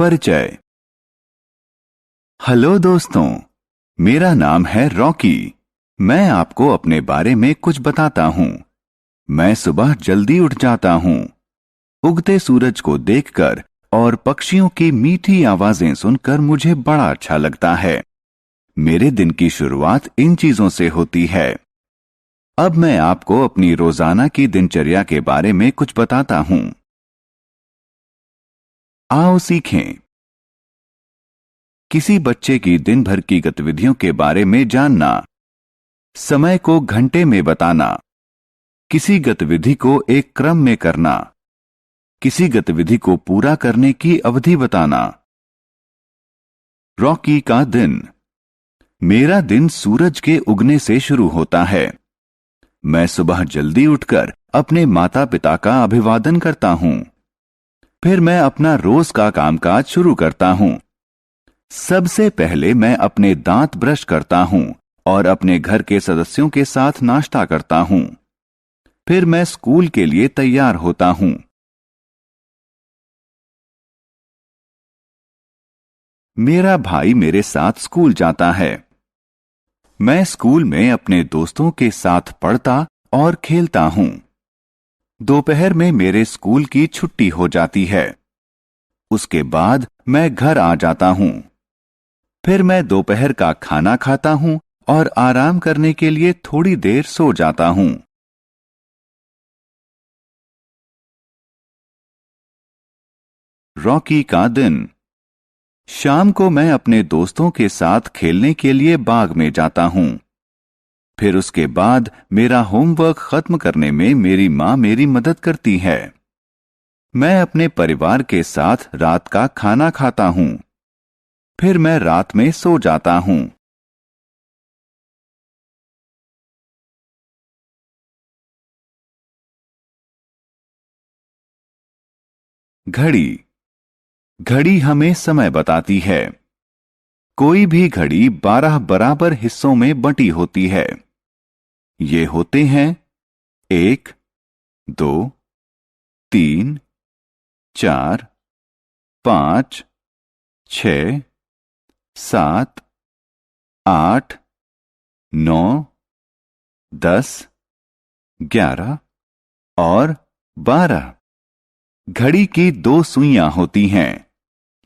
परिचय। हेलो दोस्तों, मेरा नाम है रॉकी। मैं आपको अपने बारे में कुछ बताता हूँ। मैं सुबह जल्दी उठ जाता हूँ। उगते सूरज को देखकर और पक्षियों की मीठी आवाजें सुनकर मुझे बड़ा अच्छा लगता है। मेरे दिन की शुरुआत इन चीजों से होती है। अब मैं आपको अपनी रोजाना की दिनचर्या के बारे में कुछ बताता हूँ। आओ सीखें। किसी बच्चे की दिन भर की गतिविधियों के बारे में जानना। समय को घंटे में बताना। किसी गतिविधि को एक क्रम में करना। किसी गतिविधि को पूरा करने की अवधि बताना। रॉकी का दिन। मेरा दिन सूरज के उगने से शुरू होता है। मैं सुबह जल्दी उठकर अपने माता पिता का अभिवादन करता हूं। फिर मैं अपना रोज का कामकाज शुरू करता हूं। सबसे पहले मैं अपने दांत ब्रश करता हूं और अपने घर के सदस्यों के साथ नाश्ता करता हूं। फिर मैं स्कूल के लिए तैयार होता हूं। मेरा भाई मेरे साथ स्कूल जाता है। मैं स्कूल में अपने दोस्तों के साथ पढ़ता और खेलता हूं। दोपहर में मेरे स्कूल की छुट्टी हो जाती है। उसके बाद मैं घर आ जाता हूं। फिर मैं दोपहर का खाना खाता हूं और आराम करने के लिए थोड़ी देर सो जाता हूं। रॉकी का दिन। शाम को मैं अपने दोस्तों के साथ खेलने के लिए बाग में जाता हूं। फिर उसके बाद मेरा होमवर्क खत्म करने में मेरी मां मेरी मदद करती है। मैं अपने परिवार के साथ रात का खाना खाता हूं। फिर मैं रात में सो जाता हूं। घड़ी। घड़ी हमें समय बताती है। कोई भी घड़ी 12 बराबर हिस्सों में बंटी होती है। ये होते हैं 1, 2, 3, 4, 5, 6, 7, 8, 9, 10, 11 और 12। घड़ी की 2 सुइयां होती हैं।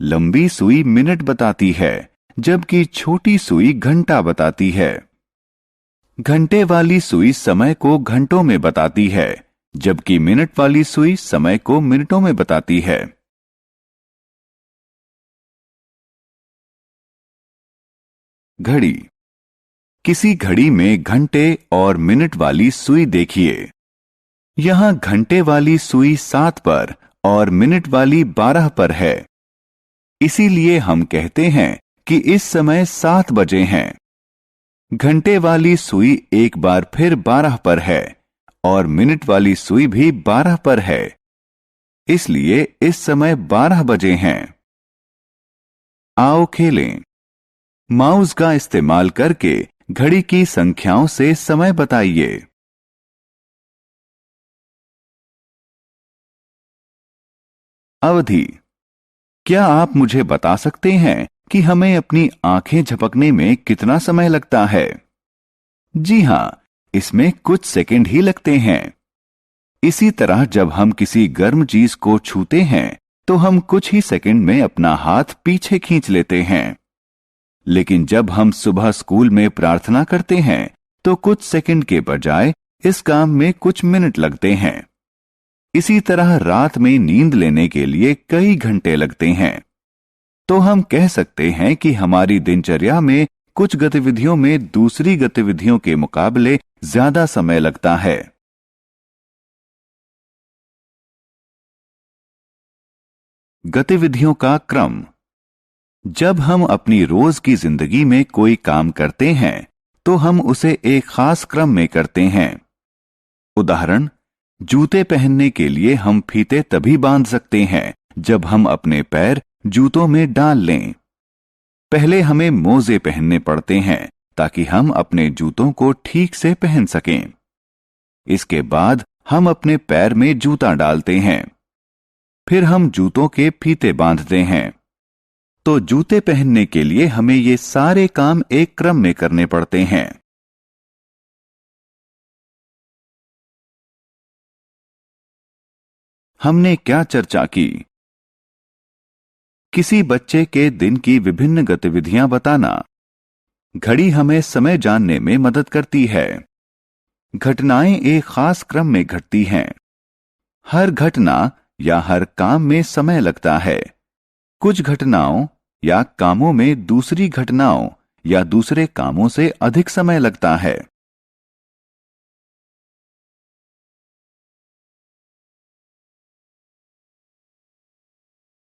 लंबी सुई मिनट बताती है, जबकि छोटी सुई घंटा बताती है। घंटे वाली सुई समय को घंटों में बताती है, जबकि मिनट वाली सुई समय को मिनटों में बताती है। घड़ी। किसी घड़ी में घंटे और मिनट वाली सुई देखिए। यहां घंटे वाली सुई 7 पर और मिनट वाली 12 पर है। इसीलिए हम कहते हैं कि इस समय 7 बजे हैं। घंटे वाली सुई एक बार फिर 12 पर है और मिनट वाली सुई भी 12 पर है। इसलिए इस समय 12 बजे हैं। आओ खेलें। माउस का इस्तेमाल करके घड़ी की संख्याओं से समय बताइए। अवधि। क्या आप मुझे बता सकते हैं कि हमें अपनी आंखें झपकने में कितना समय लगता है? जी हां, इसमें कुछ सेकंड ही लगते हैं। इसी तरह जब हम किसी गर्म चीज को छूते हैं तो हम कुछ ही सेकंड में अपना हाथ पीछे खींच लेते हैं। लेकिन जब हम सुबह स्कूल में प्रार्थना करते हैं तो कुछ सेकंड के बजाय इस काम में कुछ मिनट लगते हैं। इसी तरह रात में नींद लेने के लिए कई घंटे लगते हैं। तो हम कह सकते हैं कि हमारी दिनचर्या में कुछ गतिविधियों में दूसरी गतिविधियों के मुकाबले ज्यादा समय लगता है। गतिविधियों का क्रम। जब हम अपनी रोज की जिंदगी में कोई काम करते हैं तो हम उसे एक खास क्रम में करते हैं। उदाहरण, जूते पहनने के लिए हम फीते तभी बांध सकते हैं जब हम अपने पैर जूतों में डाल लें। पहले हमें मोजे पहनने पड़ते हैं ताकि हम अपने जूतों को ठीक से पहन सकें। इसके बाद हम अपने पैर में जूता डालते हैं। फिर हम जूतों के फीते बांधते हैं। तो जूते पहनने के लिए हमें ये सारे काम एक क्रम में करने पड़ते हैं। हमने क्या चर्चा की? किसी बच्चे के दिन की विभिन्न गतिविधियां बताना। घड़ी हमें समय जानने में मदद करती है। घटनाएं एक खास क्रम में घटती हैं। हर घटना या हर काम में समय लगता है। कुछ घटनाओं या कामों में दूसरी घटनाओं या दूसरे कामों से अधिक समय लगता है।